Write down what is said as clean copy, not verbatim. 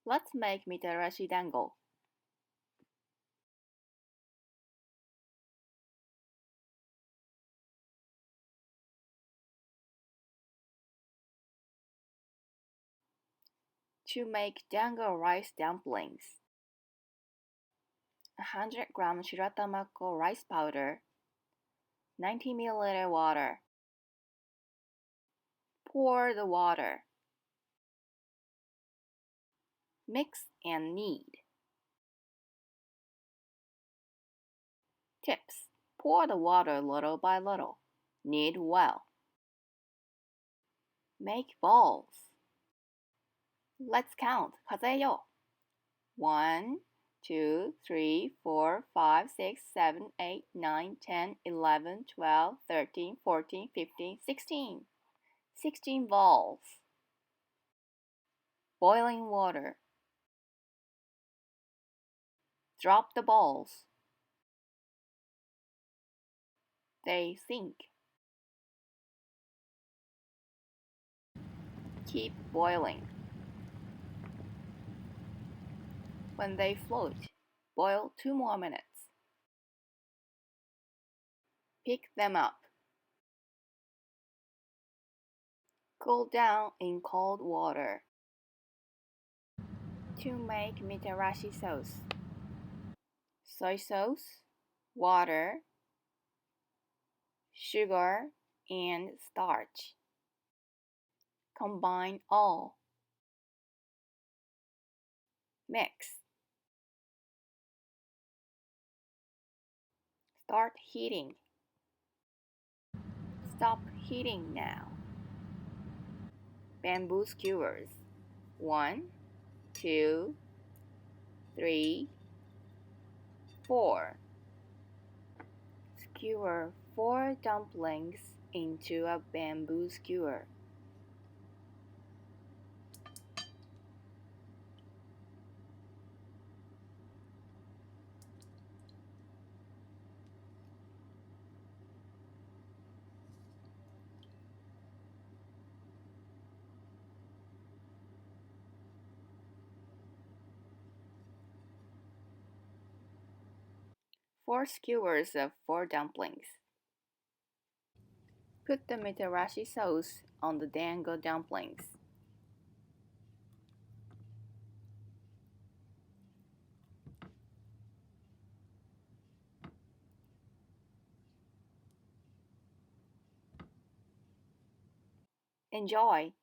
Let's make Mitarashi Dango. To make Dango rice dumplings, 100g shiratamako rice powder, 90ml water. Pour the water. Mix and knead. Tips: pour the water little by little. Knead well. Make balls. Let's count. 数えよう。1, 2, 3, 4, 5, 6, 7, 8, 9, 10, 11, 12, 13, 14, 15, 16. 16 balls. Boiling water. Drop the balls. They sink. Keep boiling. When they float, boil 2 more minutes. Pick them up. Cool down in cold water. To make Mitarashi sauce: soy sauce, water, sugar, and starch. Combine all. Mix. Start heating. Stop heating now. Bamboo skewers: 1, 2, 3, 4. Skewer 4 dumplings into a bamboo skewer. Four skewers of 4 dumplings. Put the Mitarashi sauce on the Dango dumplings. Enjoy!